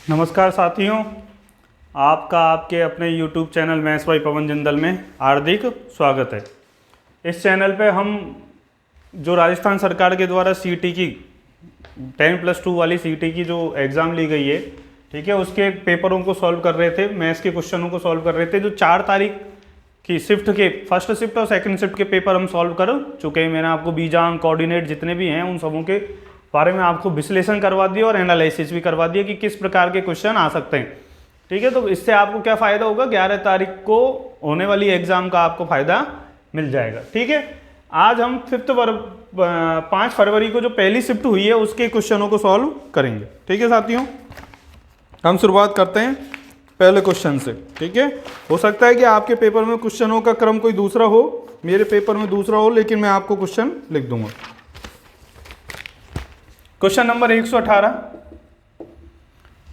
नमस्कार साथियों, आपका आपके अपने YouTube चैनल मैथ्स बाय पवन जिंदल में हार्दिक स्वागत है। इस चैनल पे हम जो राजस्थान सरकार के द्वारा सीटी की 10+2 वाली सीटी की जो एग्ज़ाम ली गई है, ठीक है, उसके पेपरों को सॉल्व कर रहे थे, मैथ्स के क्वेश्चनों को सॉल्व कर रहे थे। जो 4 तारीख की शिफ्ट के फर्स्ट शिफ्ट और सेकंड शिफ्ट के पेपर हम सॉल्व कर चुके हैं। मैंने आपको बीजांग कोऑर्डिनेट जितने भी हैं उन सबों के बारे में आपको विश्लेषण करवा दिया और एनालिसिस भी करवा दिया कि किस प्रकार के क्वेश्चन आ सकते हैं। ठीक है, तो इससे आपको क्या फ़ायदा होगा, 11 तारीख को होने वाली एग्जाम का आपको फ़ायदा मिल जाएगा। ठीक है, आज हम 5 फरवरी को जो पहली शिफ्ट हुई है उसके क्वेश्चनों को सॉल्व करेंगे। ठीक है साथियों, हम शुरुआत करते हैं पहले क्वेश्चन से। ठीक है, हो सकता है कि आपके पेपर में क्वेश्चनों का क्रम कोई दूसरा हो, मेरे पेपर में दूसरा हो, लेकिन मैं आपको क्वेश्चन लिख दूंगा। Question number 118।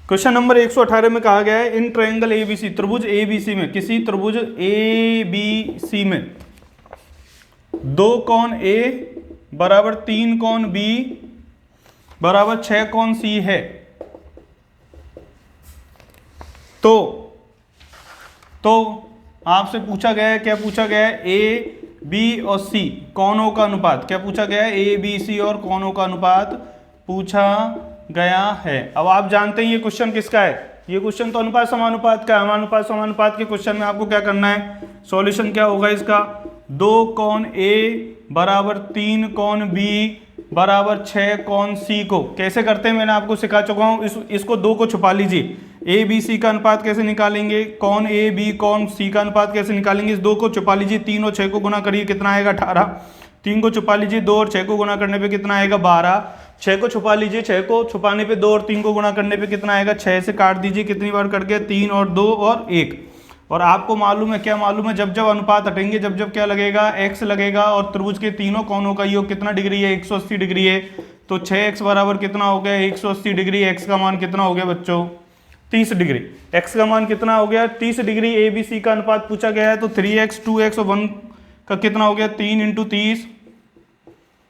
क्वेश्चन नंबर 118 में कहा गया है इन ट्रायंगल एबीसी, त्रिभुज एबीसी में, किसी त्रिभुज एबीसी में 2 कोण ए बराबर 3 कोण बी बराबर 6 कोण सी है। तो आपसे पूछा गया है, क्या पूछा गया है, ए बी और सी कोणों का अनुपात। क्या पूछा गया है, ए बी सी और कोणों का अनुपात पूछा गया है। अब आप जानते हैं ये क्वेश्चन किसका है, ये क्वेश्चन तो अनुपात समानुपात का है। अनुपात समानुपात के क्वेश्चन में आपको क्या करना है, सॉल्यूशन क्या होगा इसका, 2 कोण ए बराबर 3 कोण बी बराबर 6 कोण सी को कैसे करते हैं मैंने आपको सिखा चुका हूं। इसको 2 को छुपा लीजिए। ए बी सी का अनुपात कैसे निकालेंगे, कौन ए बी कौन सी का अनुपात कैसे निकालेंगे, इस 2 को छुपा लीजिए। 3 और 6 को गुना करिए, कितना आएगा 18। 3 को छुपा लीजिए, 2 और 6 को गुना करने पे कितना आएगा 12। 6 को छुपा लीजिए, 6 को छुपाने पे 2 और 3 को गुना करने पे कितना आएगा, 6 से काट दीजिए, कितनी बार कट गया, 3 और 2 और 1। और आपको मालूम है, क्या मालूम है, जब जब अनुपात हटेंगे जब जब क्या लगेगा, x लगेगा। और त्रिभुज के तीनों कोणों का योग कितना डिग्री है, 180 डिग्री है। तो 6x बराबर कितना हो गया, 180 डिग्री। x का मान कितना हो गया बच्चों, 30 डिग्री। x का मान कितना हो गया, 30 डिग्री। ए बी सी का अनुपात पूछा गया है, तो 3x 2x और 1 का कितना हो गया, 3 × 30,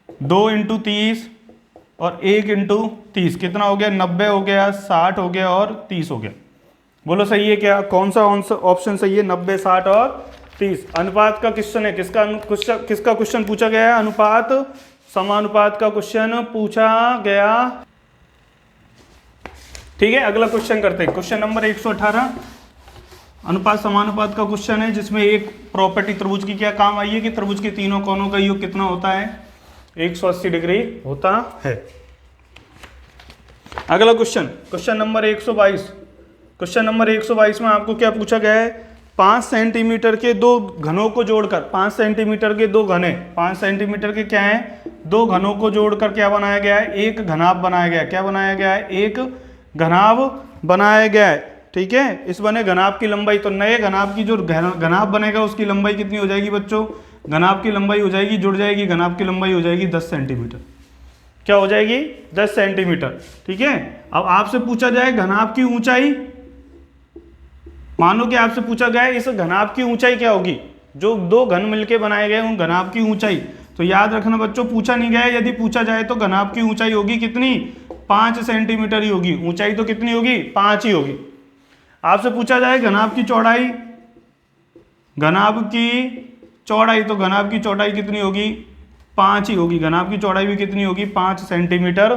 2 × 30 और 1 × 30 कितना हो गया, 90 हो गया, 60 हो गया और 30 हो गया। बोलो सही है क्या, कौन सा ऑप्शन सही है, 90, 60 और 30। अनुपात का क्वेश्चन है, किसका क्वेश्चन पूछा गया है, अनुपात समानुपात का क्वेश्चन पूछा गया। ठीक है, अगला क्वेश्चन करते हैं। क्वेश्चन नंबर 118 अनुपात समानुपात का क्वेश्चन है, जिसमें एक प्रॉपर्टी त्रिभुज की क्या काम आई है कि त्रिभुज के तीनों कोणों का योग कितना होता है, 180 डिग्री होता है। अगला क्वेश्चन नंबर 122। क्वेश्चन नंबर 122 में आपको क्या पूछा गया है, 5 सेंटीमीटर के 2 घनों को जोड़कर, 5 सेंटीमीटर के 2 घने, 5 सेंटीमीटर के क्या है, 2 घनों को जोड़कर क्या बनाया गया है, एक घनाभ बनाया गया है। क्या बनाया गया है, एक घनाभ बनाया गया है। ठीक है, इस बने घनाभ की लंबाई, तो नए घनाभ की जो घनाभ बनेगा उसकी लंबाई कितनी हो जाएगी बच्चों, घनाभ की लंबाई हो जाएगी, जुड़ जाएगी, घनाभ की लंबाई हो जाएगी 10 सेंटीमीटर। क्या हो जाएगी, 10 सेंटीमीटर। ठीक है, अब आपसे पूछा जाए घनाभ की ऊंचाई, मानो कि आपसे पूछा गया है इस घनाभ की ऊंचाई क्या होगी, जो 2 घन मिलके बनाए गए उन घनाभ की ऊंचाई। तो याद रखना बच्चों, पूछा नहीं गया है, यदि पूछा जाए तो घनाभ की ऊंचाई होगी कितनी, 5 सेंटीमीटर ही होगी। ऊंचाई तो कितनी होगी, 5 ही होगी। आपसे पूछा जाए घनाभ की चौड़ाई, घनाभ की चौड़ाई, तो घनाभ की चौड़ाई कितनी होगी, 5 ही होगी। घनाभ की चौड़ाई भी कितनी होगी, 5 सेंटीमीटर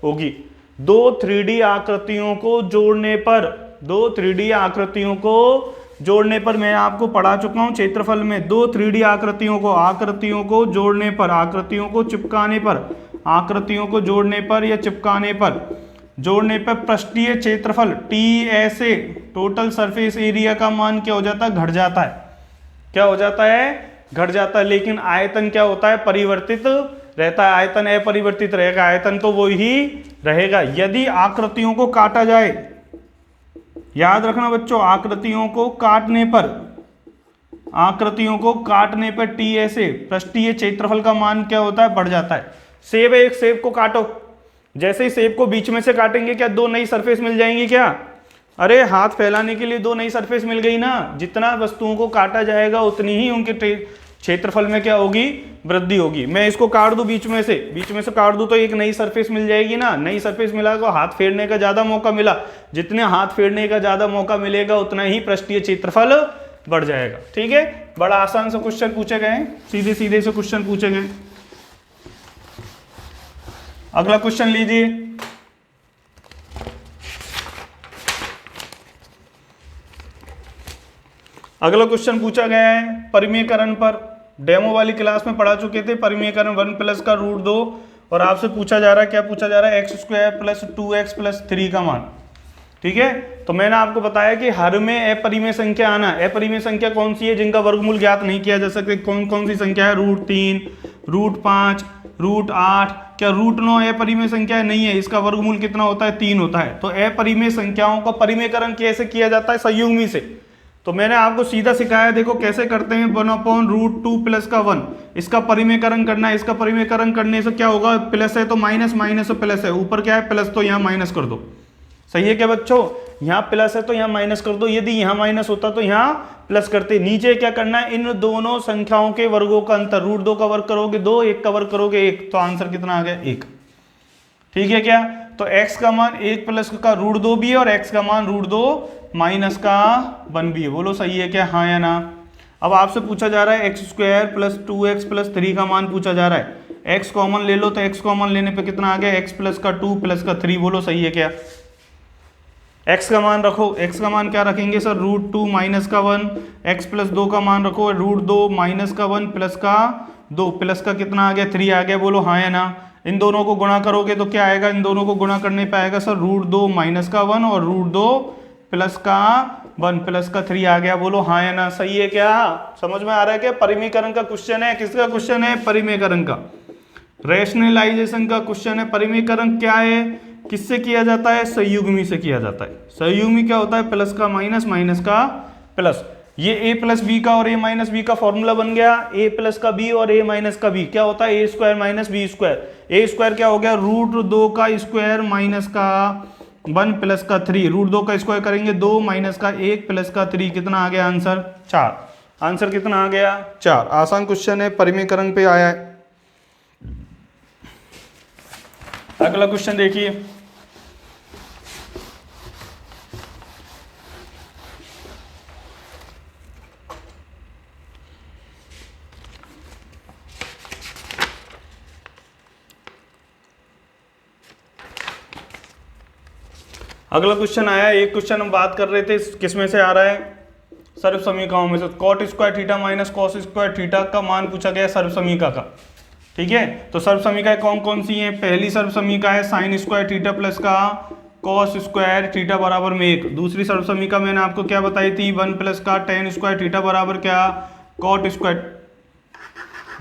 होगी। 2 3D आकृतियों को जोड़ने पर, 2 3D आकृतियों को जोड़ने पर मैं आपको पढ़ा चुका हूं क्षेत्रफल में। 2 3D आकृतियों को जोड़ने पर, आकृतियों को चिपकाने पर, आकृतियों को जोड़ने पर या चिपकाने पर, जोड़ने पर पृष्ठीय क्षेत्रफल TSA, टोटल सरफेस एरिया का मान क्या हो जाता है, घट जाता है। क्या हो जाता है, घट जाता है। लेकिन आयतन क्या होता है, परिवर्तित रहता है। आयतन अपरिवर्तित रहेगा, आयतन तो वो ही रहेगा। यदि आकृतियों को काटा जाए, याद रखना बच्चों, आकृतियों को काटने पर TSA, पृष्ठीय क्षेत्रफल का मान क्या होता है, बढ़ जाता है। सेब है, एक सेब को काटो, जैसे ही सेब को बीच में से काटेंगे क्या 2 नई सरफेस मिल जाएंगी क्या, अरे हाथ फैलाने के लिए 2 नई सरफेस मिल गई ना। जितना वस्तुओं को काटा जाएगा उतनी ही उनके क्षेत्रफल में क्या होगी, वृद्धि होगी। मैं इसको काट दूं बीच में से काट दूं तो एक नई सरफेस मिल जाएगी ना, नई सरफेस मिला तो हाथ फेरने का ज्यादा मौका मिला, जितने हाथ फेरने का ज्यादा मौका मिलेगा उतना ही पृष्ठीय क्षेत्रफल बढ़ जाएगा। ठीक है, बड़ा आसान से क्वेश्चन पूछे गए, सीधे सीधे से क्वेश्चन पूछे गए। अगला क्वेश्चन लीजिए। अगला क्वेश्चन पूछा गया है परिमेयकरण पर। डेमो वाली क्लास में पढ़ा चुके थे परिमेयकरण 1 प्लस का रूट 2, और आपसे पूछा जा रहा है, क्या पूछा जा रहा है, x square plus 2x plus 3 का मान। ठीक है, तो मैंने आपको बताया कि हर में अपरिमेय संख्या आना। अपरिमेय संख्या कौन सी है जिनका वर्गमूल ज्ञात नहीं किया जा सकता, कौन कौन सी संख्या है, रूट 3, रूट 5, रूट 8। क्या रूट 9 अपरिमेय संख्या नहीं है, इसका वर्गमूल कितना होता है, 3 होता है। तो अपरिमेय संख्याओं का परिमेयकरण कैसे किया जाता है, संयुग्मी से। तो मैंने आपको सीधा सिखाया, देखो कैसे करते हैं, 1/√2 प्लस का 1, इसका परिमेयकरण करना है। इसका परिमेयकरण करने से क्या होगा, प्लस है तो माइनस, माइनस है प्लस है, ऊपर क्या है प्लस, तो यहाँ माइनस कर दो। सही है क्या बच्चों, यहाँ प्लस है तो यहाँ माइनस कर दो, यदि यहाँ माइनस होता तो यहाँ प्लस करते। नीचे क्या करना है, इन दोनों संख्याओं के वर्गों का अंतर, रूट 2 का वर्ग करोगे 2, 1 का वर्ग करोगे 1, तो आंसर कितना आ गया 1। ठीक है क्या, तो x का मान 1 प्लस का रूट 2 भी है और x का मान रूट 2 माइनस का 1 भी है। बोलो सही है क्या, हाँ या ना। अब आपसे पूछा जा रहा है x square plus 2x plus 3 का मान पूछा जा रहा है। x कॉमन ले लो, तो x कॉमन लेने पे कितना आ गया, x प्लस का 2 प्लस का 3। बोलो सही है क्या, x का मान रखो, x का मान क्या रखेंगे सर, रूट 2 माइनस का 1, x प्लस 2 का मान रखो रूट 2 माइनस का 1 प्लस का 2, प्लस का कितना आ गया 3 आ गया। बोलो हाँ या ना। इन दोनों को गुणा करोगे तो क्या आएगा, इन दोनों को गुणा करने पे आएगा सर रूट 2 माइनस का 1 और रूट 2 प्लस का 1 प्लस का 3 आ गया। बोलो हाँ या ना, सही है क्या, समझ में आ रहा है क्या। परिमेयकरण का क्वेश्चन है, किसका क्वेश्चन है, परिमेयकरण का, रैशनलाइजेशन का क्वेश्चन है। परिमेयकरण क्या है, किससे किया जाता है, संयुग्मी से किया जाता है। संयुग्मी क्या होता है, प्लस का माइनस, माइनस का प्लस। ये a प्लस बी का और a माइनस बी का फॉर्मूला बन गया, a प्लस का b और a माइनस का b क्या होता है, a square minus B square. a square क्या हो गया, रूट 2 का स्क्वायर माइनस का 1 प्लस का 3, रूट 2 का स्क्वायर करेंगे 2 माइनस का 1 प्लस का 3, कितना आ गया आंसर 4। आंसर कितना आ गया 4। आसान क्वेश्चन है, परिमेयकरण पे आया है। अगला क्वेश्चन देखिए। अगला क्वेश्चन आया, एक क्वेश्चन हम बात कर रहे थे, किसमें से आ रहा है, सर्व समीकरणों में से। Cot square theta minus cos square theta का मान पूछा गया सर्व समीकरण का। ठीक है, तो सर्व समीकरण कौन कौन सी हैं। पहली सर्व समीकरण है साइन स्क्वायर थीटा प्लस का कॉस स्क्वायर थीटा बराबर में 1। दूसरी सर्व समीकरण मैंने आपको क्या बताई थी, 1 प्लस का टेन स्क्वायर थीटा बराबर क्या, कॉट स्क्वायर,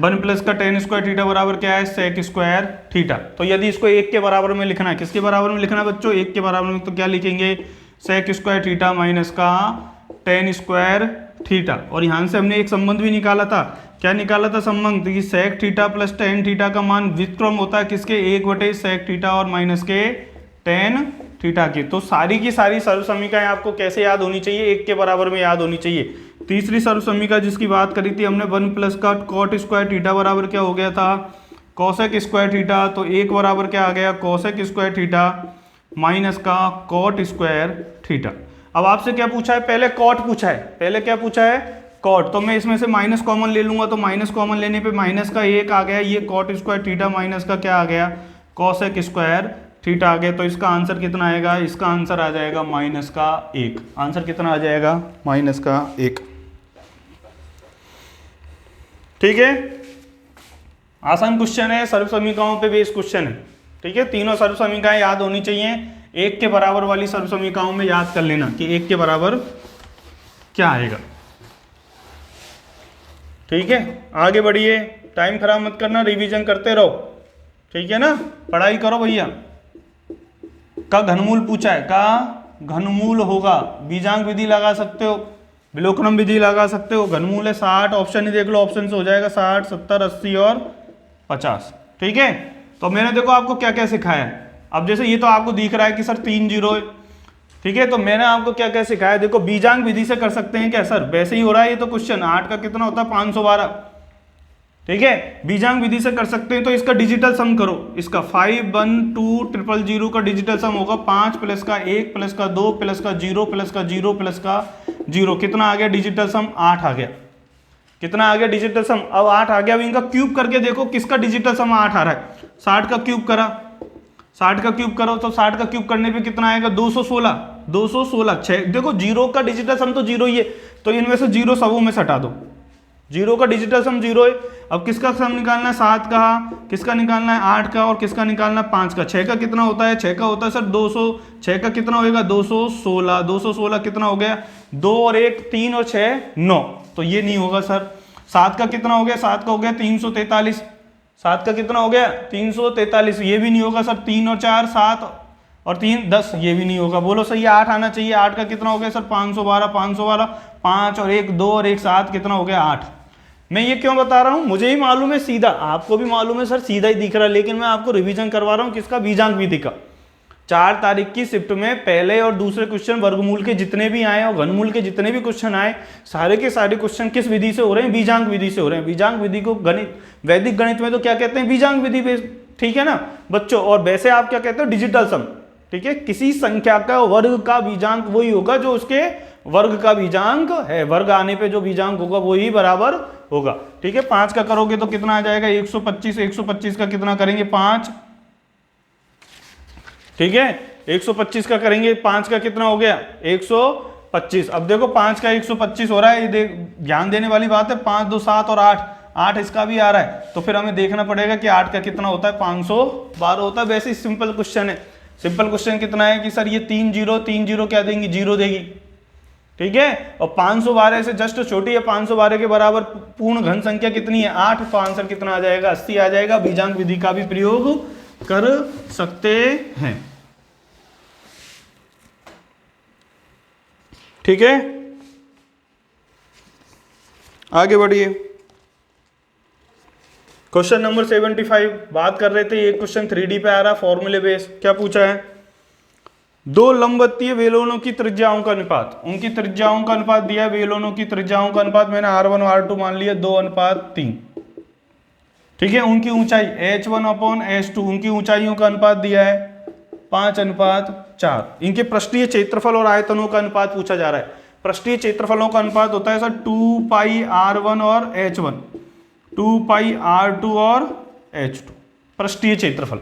1 प्लस का टेन स्क्वायर थीटा बराबर क्या है, सेक स्क्वायर थीटा। तो यदि इसको 1 के बराबर में लिखना है, किसके बराबर में लिखना है बच्चों, 1 के बराबर में, तो क्या लिखेंगे, सेक स्क्वायर थीटा माइनस का टेन स्क्वायर थीटा। और यहाँ से हमने एक संबंध भी निकाला था, क्या निकाला था संबंध, कि sec theta plus tan theta का मान व्युत्क्रम होता है किसके, 1/सेक थीटा और माइनस के टेन थीटा की। तो सारी की सारी सर्व समीकरण आपको कैसे याद होनी चाहिए, 1 के बराबर में याद होनी चाहिए। तीसरी सर्व समीकरण जिसकी बात करी थी हमने, 1 प्लस का कॉट स्क्वायर थीटा बराबर क्या हो गया था, कॉसेक स्क्वायर थीटा। तो 1 बराबर क्या आ गया, कॉसेक स्क्वायर थीटा माइनस का कॉट स्क्वायर थीटा। अब आपसे क्या पूछा है, पहले कॉट पूछा है, पहले क्या पूछा है, कॉट। तो मैं इसमें से माइनस कॉमन ले लूंगा, तो माइनस कॉमन लेने पे माइनस का 1 आ गया, ये कॉट स्क्वायर थीटा माइनस का क्या आ गया, कॉसेक स्क्वायर थीटा आ गया। तो इसका आंसर कितना आएगा, इसका आंसर आ जाएगा माइनस का 1। आंसर कितना आ जाएगा, माइनस का 1। ठीक है, आसान क्वेश्चन है, सर्व समीकरणों पे बेस्ड क्वेश्चन है। ठीक है, तीनों सर्व समीकरण याद होनी चाहिए। 1 के बराबर वाली सर्व समीकरणों में याद कर लेना कि 1 के बराबर क्या आएगा। ठीक है, आगे बढ़िए, टाइम खराब मत करना, रिवीजन करते रहो। ठीक है ना, पढ़ाई करो भैया। का घनमूल पूछा है, का घनमूल होगा, बीजांग विधि लगा सकते हो, विलोकनम विधि लगा सकते हो। घनमूल है 60, ऑप्शन ही देख लो, ऑप्शन से हो जाएगा 60, 70, 80 और 50। ठीक है, तो मैंने देखो आपको क्या क्या सिखाया है। अब जैसे ये तो आपको दिख रहा है कि सर 3 जीरो है, ठीक है, तो मैंने आपको क्या क्या सिखाया, देखो बीजांग विधि से कर सकते हैं क्या सर, वैसे ही हो रहा है ये तो क्वेश्चन। 8 का कितना होता है, 512, ठीक है, बीजांग विधि से कर सकते हैं। तो इसका डिजिटल सम करो, इसका 512000 का डिजिटल सम होगा 5 प्लस का 1 प्लस का 2 प्लस का 0 प्लस का 0 प्लस का 0। कितना आ गया डिजिटल सम? 8 आ गया। कितना आ गया डिजिटल सम? अब 8 आ गया। अब इनका क्यूब करके देखो किसका डिजिटल सम 8 आ रहा है। 60 का क्यूब करा, 60 का क्यूब करो तो 60 का क्यूब करने पे कितना आएगा? 216। 216 6। देखो जीरो का डिजिटल सम तो जीरो ही है, तो इनमें से जीरो सबों में से हटा दो। जीरो का डिजिटल सम जीरो है। अब किसका सम निकालना है? 7 का। किसका निकालना है? 8 का। और किसका निकालना है? 5 का। 6 का कितना होता है? 6 का होता है सर 200। 6 का कितना होएगा? 216। 216 कितना हो गया? 2 और 1 3 और 6 9। तो ये नहीं होगा सर। 7 का कितना हो गया? 7 का हो गया 343। 7 का कितना हो गया? 343। ये भी नहीं होगा सर। 3 और 4 7 और 3 10। ये भी नहीं होगा। बोलो सही है। 8 आना चाहिए। 8 का कितना हो गया सर? 512। 512 5 और 1 2 और 1 7 कितना हो गया? 8। मैं ये क्यों बता रहा हूं? मुझे ही मालूम है सीधा, आपको भी मालूम है सर सीधा ही दिख रहा है, लेकिन मैं आपको रिवीजन करवा रहा हूं किसका? बीजांक विधि का। 4 तारीख की शिफ्ट में पहले और दूसरे क्वेश्चन वर्गमूल के जितने भी आए और घनमूल के जितने भी क्वेश्चन आए, सारे के सारे क्वेश्चन किस विधि से हो रहे हैं? बीजांक विधि से हो रहे हैं। बीजांक विधि को गणित, वैदिक गणित में तो क्या कहते हैं? बीजांक विधि पे, ठीक है ना बच्चों। और वैसे आप क्या कहते हो? डिजिटल सम। ठीक है, किसी संख्या का वर्ग का बीजांक वही होगा जो उसके वर्ग का बीजांक है। वर्ग आने पे जो बीजांक होगा वही बराबर होगा। ठीक है, 5 का करोगे तो कितना आ जाएगा? 125। 125 का कितना करेंगे? 5। ठीक है, 125 का करेंगे, 5 का कितना हो गया? 125। अब देखो 5 का 125 हो रहा है, ये देख ध्यान देने वाली बात है। 5 2 7 और 8 8 इसका भी आ रहा है, तो फिर हमें देखना पड़ेगा कि 8 का कितना होता है? 512 होता है। वैसे सिंपल क्वेश्चन है। सिंपल क्वेश्चन कितना है कि सर ये 3 0 क्या देंगी? 0 देगी। ठीक है, और 512 से जस्ट छोटी है। 512 के बराबर पूर्ण घन संख्या कितनी है? 8। तो आंसर कितना आ जाएगा? 80 आ जाएगा। बीजांक विधि का भी प्रयोग कर सकते हैं। ठीक है, आगे बढ़िए। क्वेश्चन नंबर 75 बात कर रहे थे। ये क्वेश्चन 3D पे आ रहा, फॉर्मूले बेस। क्या पूछा है? दो लंबवतीय बेलनों की त्रिज्याओं का अनुपात, उनकी त्रिज्याओं का अनुपात दिया है। बेलनों की त्रिज्याओं का अनुपात मैंने R1 और R2 मान लिया 2:3। ठीक है, उनकी ऊंचाई H1/H2, उनकी ऊंचाइयों का अनुपात दिया है 5:4। इनके पृष्ठीय क्षेत्रफल और आयतनों का अनुपात पूछा जा रहा है। पृष्ठीय क्षेत्रफलों का अनुपात होता है सर 2πr1 और H1, 2πr2 और H2। पृष्ठीय क्षेत्रफल।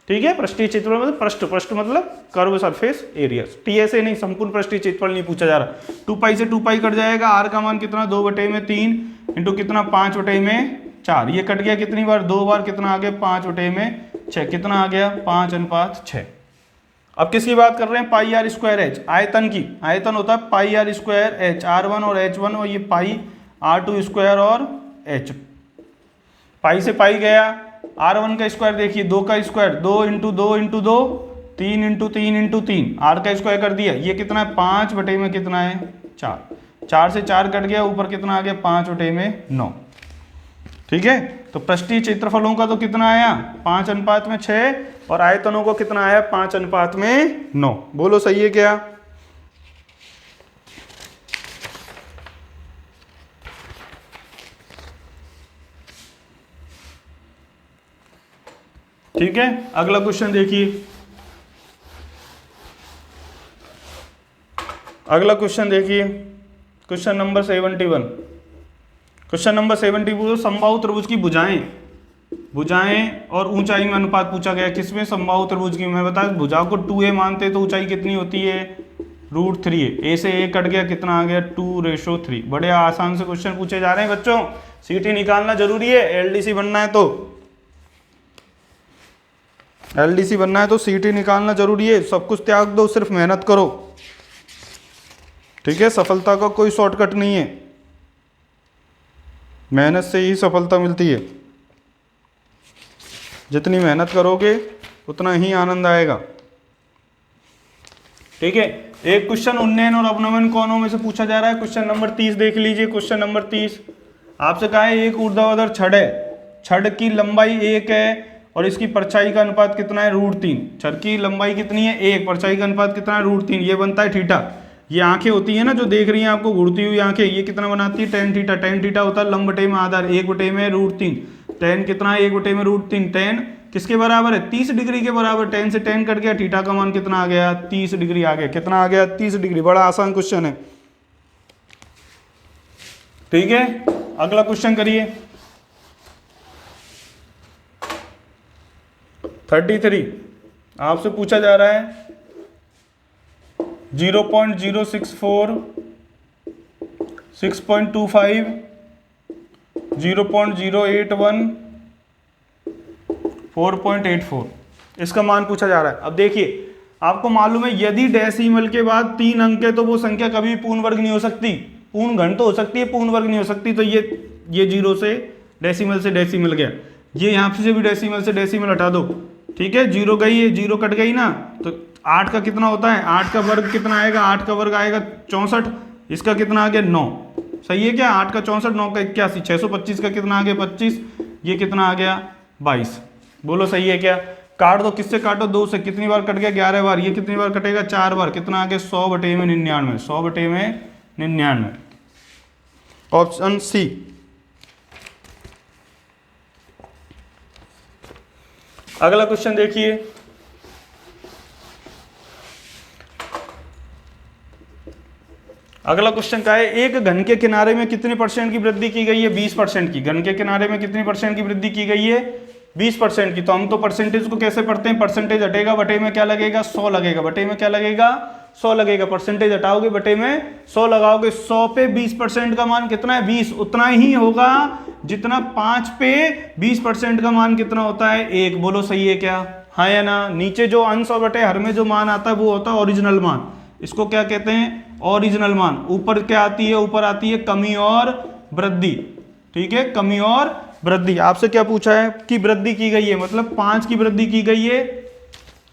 ठीक है, पृष्ठीय क्षेत्रफल मतलब पृष्ठ मतलब कर्व सरफेस एरिया। टीएसए नहीं, संपूर्ण पृष्ठीय क्षेत्रफल नहीं पूछा जा रहा। 2π से 2π कट जाएगा। आर का मान कितना? 2/3 इंटू कितना? 5/4। ये कट गया कितनी बार? 2 बार। कितना आ गया? 5/6। कितना आ गया? 5:6। अब किसकी बात कर रहे हैं? πr²h, आयतन की। आयतन होता है πr²h, R1 और H1, और ये πr2² और H। पाई से पाई गया। R1 का स्क्वायर देखिए, 2 का square 2 into 2 into 2 3 into 3 into 3। R का स्क्वायर कर दिया। ये कितना है? 5/में कितना है? 4। 4 से 4 कट गया, ऊपर कितना आ गया? 5/9। ठीक है, तो पृष्ठीय क्षेत्रफलों का तो कितना आया? 5:6, और आयतनों को कितना आया? 5:9। बोलो सही है क्या? ठीक है, अगला क्वेश्चन देखिए। अगला क्वेश्चन देखिए, क्वेश्चन नंबर 71। क्वेश्चन नंबर 71, समबाहु त्रिभुज की भुजाएं और ऊंचाई में अनुपात पूछा गया। किसमें? समबाहु त्रिभुज की। मैं बता, भुजा को 2a मानते तो ऊंचाई कितनी होती है? √3a। a से a कट गया, कितना आ गया? 2:3। बड़े आसान से क्वेश्चन पूछे जा रहे हैं बच्चों। सीटी निकालना जरूरी है। एलडीसी बनना है तो सीटी निकालना जरूरी है। सब कुछ त्याग दो, सिर्फ मेहनत करो। ठीक है, सफलता का कोई शॉर्टकट नहीं है, मेहनत से ही सफलता मिलती है। जितनी मेहनत करोगे उतना ही आनंद आएगा। ठीक है, एक क्वेश्चन उन्नयन और अवनमन कोणों में से पूछा जा रहा है। क्वेश्चन नंबर 30 देख लीजिए। क्वेश्चन नंबर 30 आपसे कहा है एक ऊर्ध्वाधर छड़ है, छड़ की लंबाई 1 है और इसकी परछाई का अनुपात कितना है? √3। छड़ की लंबाई कितनी है? 1, परछाई का अनुपात कितना है? √3। ये बनता है थीटा। ये आंखें होती है ना जो देख रही हैं आपको, घूरती हुई आंखें, ये कितना बनाती है, tan थीटा। tan थीटा होता है लंब बटे में आधार, 1/√3। tan कितना है, 1/√3। tan किसके बराबर है, 30 डिग्री के बराबर। tan से tan कट गया, थीटा का मान कितना आ गया, 30 डिग्री आ गया। कितना आ गया, 30 डिग्री। बड़ा आसान क्वेश्चन है, ठीक है। अगला क्वेश्चन करिए 33। आपसे पूछा जा रहा है 0.064, 6.25, 0.081, 4.84 इसका मान पूछा जा रहा है। अब देखिए आपको मालूम है यदि डेसिमल के बाद 3 अंक है तो वो संख्या कभी पूर्ण वर्ग नहीं हो सकती। पूर्ण घन तो हो सकती है, पूर्ण वर्ग नहीं हो सकती। तो ये 0 से डेसिमल गया, ये यहाँ से भी डेसिमल से डेसिमल हटा दो, ठीक है। 0 गई है, 0 कट गई ना, तो 8 का कितना होता है, 8 का वर्ग कितना आएगा, 8 का वर्ग आएगा 64। इसका कितना आ गया 9, सही है क्या। 8 का 64, 9 का 81, 625 का कितना आ गया 25, ये कितना आ गया 22। बोलो सही है क्या। काट दो, किससे काटो, 2 से। कितनी बार कट गया, 11 बार। ये कितनी बार कटेगा, 4 बार। कितना आ गया 100/99, 100/99। Option C. अगला क्वेश्चन देखिए अगला क्वेश्चन का है, एक घन के किनारे में कितने % की वृद्धि की गई है, 20% की। घन के किनारे में कितनी % की वृद्धि की गई है, 20% की। तो हम तो परसेंटेज को कैसे पढ़ते हैं, परसेंटेज हटेगा, बटे में क्या लगेगा, 100 लगेगा। बटे में क्या लगेगा, 100 लगेगा। परसेंटेज हटाओगे, बटे में 100 लगाओगे। 100 पे 20% का मान कितना है, 20। उतना ही होगा जितना 5 पे 20% का मान कितना होता है, 1। बोलो सही है क्या, हाँ या ना। नीचे जो अंश और बटे हर में जो मान आता है वो होता है ओरिजिनल मान। इसको क्या कहते हैं, ओरिजिनल मान। ऊपर क्या आती है, ऊपर आती है कमी और वृद्धि, ठीक है, कमी और वृद्धि। आपसे क्या पूछा है कि वृद्धि की गई है, मतलब 5 की वृद्धि की गई है,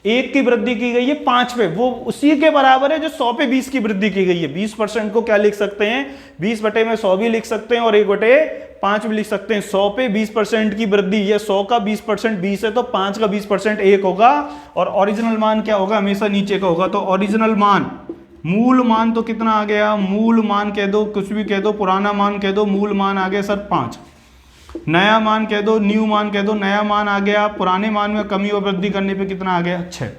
1 की वृद्धि की गई है 5 पे, वो उसी के बराबर है जो 100 पे 20 की वृद्धि की गई है। 20% को क्या लिख सकते हैं, 20 बटे में 100 भी लिख सकते हैं और 1/5 भी लिख सकते हैं। 100 पे 20% की वृद्धि, ये 100 का 20% 20 है, तो 5 का 20% 1 होगा। और ओरिजिनल मान क्या होगा, हमेशा नीचे का होगा। तो ओरिजिनल मान, मूल मान तो कितना आ गया, मूल मान कह दो, कुछ भी कह दो, पुराना मान कह दो, मूल मान आ गया सर 5। नया मान कह दो, न्यू मान कह दो, नया मान आ गया। पुराने मान में कमी और वृद्धि करने पे कितना आ गया, 6।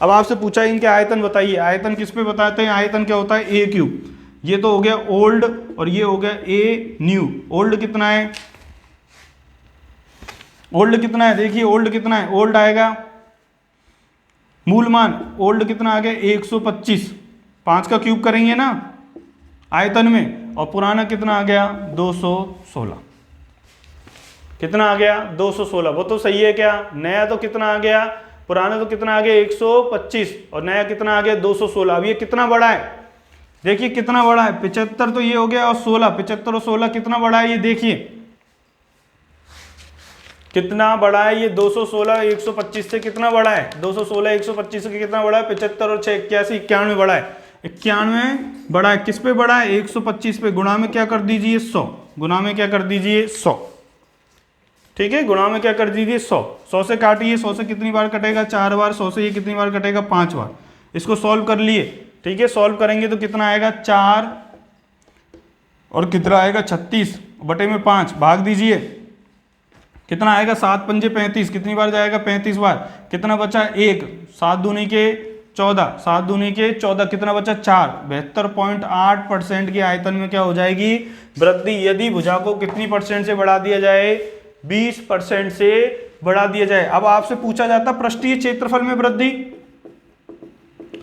अब आपसे पूछा इनके आयतन बताइए। आयतन किस पे बताते हैं, आयतन क्या होता है, ए क्यूब। ये तो हो गया ओल्ड और ये हो गया ए न्यू। ओल्ड कितना है, ओल्ड कितना है, देखिए ओल्ड कितना है, ओल्ड आएगा मूल मान, ओल्ड कितना आ गया 125। 5 का क्यूब करेंगे ना आयतन में, और पुराना कितना आ गया 216। कितना आ गया 216, वो तो सही है क्या। नया तो कितना आ गया, पुराना तो कितना आ गया 125 और नया कितना आ गया 216। अब ये कितना बड़ा है, देखिए कितना बड़ा है, 75 तो ये हो गया और 16, 75 और 16 कितना बड़ा है, ये देखिए कितना बड़ा है। ये 216 125 से कितना बड़ा है, 216 125 से कितना बड़ा है, 75 और 6 81 91 बड़ा है, 91 बड़ा है। किस पे बड़ा है, 125 पे। गुणा में क्या कर दीजिए 100, गुणा में क्या कर दीजिए 100, ठीक है, गुणा में क्या कर दीजिए 100। 100 से काटिए, 100 से कितनी बार कटेगा 4 बार, 100 से ये कितनी बार कटेगा 5 बार। इसको सॉल्व कर लिए, ठीक है, सॉल्व करेंगे तो कितना आएगा 4 और कितना आएगा 36 बटे में 5, भाग दीजिए कितना आएगा 7 पंजे 35, कितनी बार जाएगा 35 बार। कितना बचा 1, 7 दूनी के 14, 7 दूनी के 14, कितना बचा 4। 72.8% की आयतन में क्या हो जाएगी वृद्धि, यदि भुजा को कितनी % से बढ़ा दिया जाए, 20% से बढ़ा दिया जाए। अब आपसे पूछा जाता पृष्ठीय क्षेत्रफल में वृद्धि,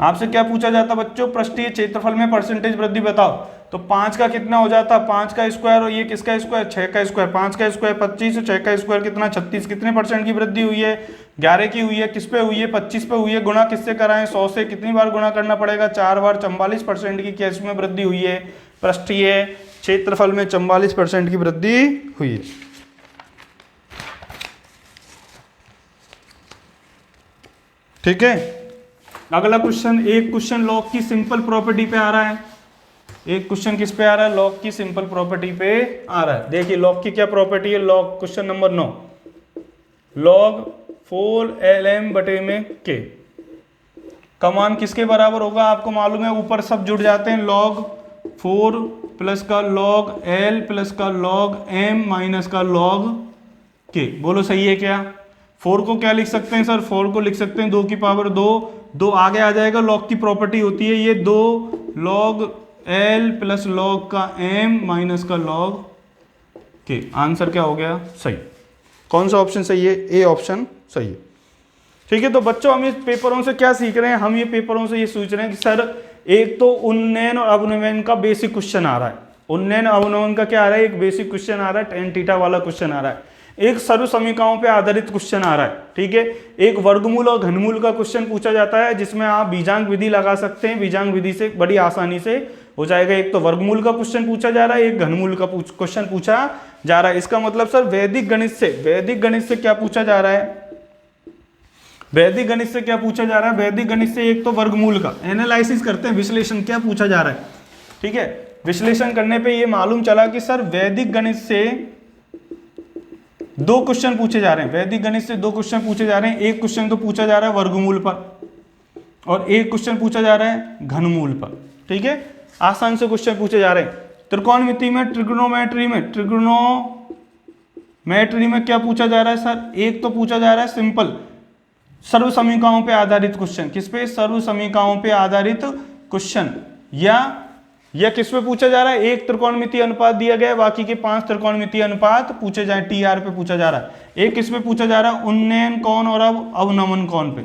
आपसे क्या पूछा जाता बच्चों, पृष्ठीय क्षेत्रफल में % वृद्धि बताओ। तो 5 का कितना हो जाता, 5 का स्क्वायर और ये किसका स्क्वायर 6 का स्क्वायर, 5 का स्क्वायर 25 और 6 का स्क्वायर कितना 36। कितने % की वृद्धि हुई है, 11 की हुई है। किस पे हुई है, 25 पे हुई है। गुणा किससे कराएं, 100 से। कितनी बार गुणा करना पड़ेगा 4 बार। 44% की केस में वृद्धि हुई है, पृष्ठीय क्षेत्रफल में 44% की वृद्धि हुई है। ठीक है, अगला क्वेश्चन, एक क्वेश्चन लॉग की सिंपल प्रॉपर्टी पे आ रहा है। एक क्वेश्चन किस पे आ रहा है, लॉग की सिंपल प्रॉपर्टी पे आ रहा है। देखिए लॉग की क्या प्रॉपर्टी है, log question number 9, log 4lm बटे में k। का मान किसके बराबर होगा, आपको मालूम है ऊपर सब जुड़ जाते हैं, log 4 प्लस का log L प्लस का log M माइनस का log K। बोलो सही है क्या? 4 को क्या लिख सकते हैं सर, 4 को लिख सकते हैं 2 की पावर 2, 2 आगे आ जाएगा, log की प्रॉपर्टी होती है ये 2 log L प्लस log का M माइनस का log K। आंसर क्या हो गया, सही। कौन सा ऑप्शन सही है, ए ऑप्शन सही है। ठीक है, तो बच्चों हम इस पेपरों से क्या सीख रहे हैं, हम ये पेपरों से ये सोच रहे हैं कि सर एक तो उन्नयन और अवनयन का बेसिक क्वेश्चन आ रहा है, उन्नयन अवनयन का क्या आ रहा है, एक बेसिक क्वेश्चन आ रहा है, tan थीटा वाला क्वेश्चन आ रहा है, एक सर्व समीकरणों पे आधारित क्वेश्चन आ रहा है, ठीक है, एक वर्गमूल और घनमूल का क्वेश्चन पूछा जाता है जिसमें आप बीजांक विधि लगा सकते हैं, बीजांक विधि से बड़ी आसानी से हो जाएगा। एक तो वर्गमूल का क्वेश्चन पूछा जा रहा है, एक घनमूल का क्वेश्चन पूछा जा रहा है। इसका मतलब सर वैदिक गणित से क्या पूछा जा रहा है, वैदिक गणित से क्या पूछा जा रहा है, वैदिक गणित से एक तो वर्गमूल का एनालिसिस करते हैं, विश्लेषण क्या पूछा जा रहा है, ठीक है। विश्लेषण करने पे ये मालूम चला कि सर वैदिक गणित से 2 क्वेश्चन पूछे जा रहे हैं, वैदिक गणित से 2 क्वेश्चन पूछे जा रहे हैं। एक क्वेश्चन तो पूछा जा रहा है वर्गमूल पर और एक क्वेश्चन पूछा जा रहा है घनमूल पर, ठीक है। आसान से क्वेश्चन पूछे जा रहे हैं। त्रिकोणमिति में, ट्रिग्नोमेट्री में क्या पूछा जा रहा है सर, एक तो पूछा जा रहा है सिंपल सर्व समीकरणों पे आधारित क्वेश्चन, किस पे, सर्व समीकरणों पे आधारित क्वेश्चन, या किस पे पूछा जा रहा है, एक त्रिकोणमितीय अनुपात दिया गया है, बाकी के 5 त्रिकोणमितीय अनुपात पूछे जाए, टीआर पे पूछा जा रहा है। एक किस पे पूछा जा रहा है, उन्नयन कोण और अवनमन कोण पे,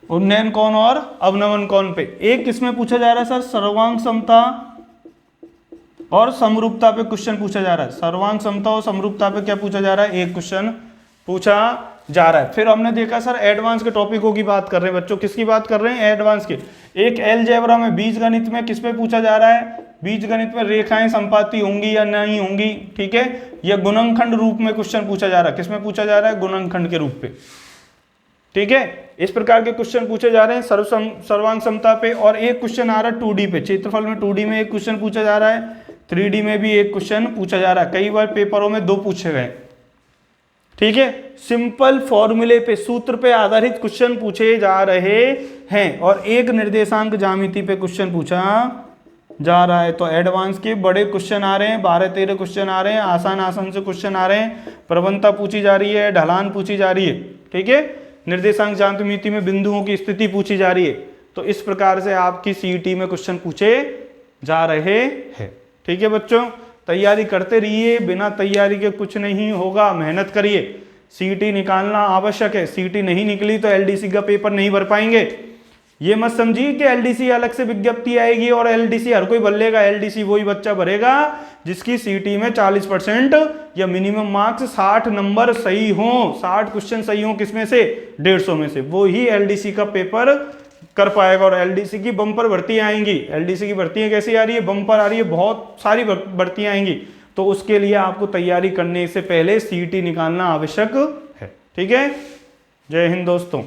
उन्नयन कोण और अवनमन कोण पे। एक किसमें पूछा जा रहा है सर, सर्वांग समता और समरूपता पे क्वेश्चन पूछा जा रहा है, सर्वांग समता और समरूपता पे क्या पूछा जा रहा है, एक क्वेश्चन पूछा जा रहा है। फिर हमने देखा सर एडवांस के टॉपिकों की बात कर रहे हैं बच्चों, किसकी बात कर रहे हैं, एडवांस के। एक अलजेब्रा में, बीजगणित में किस पे पूछा जा रहा है, बीजगणित में रेखाएं संपाती होंगी या नहीं होंगी, ठीक है, या गुणनखंड रूप में क्वेश्चन पूछा जा रहा है, किसमें पूछा जा रहा है, गुणनखंड के रूप पे, ठीक है। इस प्रकार के क्वेश्चन पूछे जा रहे हैं सर्वांग समता पे। और एक क्वेश्चन आ रहा है 2D पे, क्षेत्रफल में 2D में एक क्वेश्चन पूछा जा रहा है, 3D में भी एक क्वेश्चन पूछा जा रहा है, कई बार पेपरों में 2 पूछे गए, ठीक है। सिंपल फॉर्मूले पे, सूत्र पे आधारित क्वेश्चन पूछे जा रहे हैं और एक निर्देशांक ज्यामिति पे क्वेश्चन पूछा जा रहा है। तो एडवांस के बड़े क्वेश्चन आ रहे हैं, 12-13 क्वेश्चन आ रहे हैं, आसान से क्वेश्चन आ रहे हैं, प्रवणता पूछी जा रही है, ढलान पूछी जा रही है, ठीक है, निर्देशांक ज्यामिति में बिंदुओं की स्थिति पूछी जा रही है। तो इस प्रकार से आपकी सीईटी में क्वेश्चन पूछे जा रहे हैं, ठीक है बच्चों। तैयारी करते रहिए, बिना तैयारी के कुछ नहीं होगा, मेहनत करिए। सीईटी निकालना आवश्यक है, सीईटी नहीं निकली तो एलडीसी का पेपर नहीं भर पाएंगे। ये मत समझिए कि एलडीसी अलग से विज्ञप्ति आएगी और एलडीसी हर कोई भर लेगा। एलडीसी वही बच्चा भरेगा जिसकी सीईटी में 40% या मिनिमम मार्क्स 60 नंबर सही हो, 60 क्वेश्चन सही हो, किसमें से, 150 में से, वो ही एलडीसी का पेपर कर पाएगा। और एलडीसी की बम्पर भर्तियां आएंगी, एलडीसी की भर्तियां कैसी आ रही है, बम्पर आ रही है, बहुत सारी भर्तियां आएंगी। तो उसके लिए आपको तैयारी करने से पहले सीईटी निकालना आवश्यक है, ठीक है। जय हिंद दोस्तों।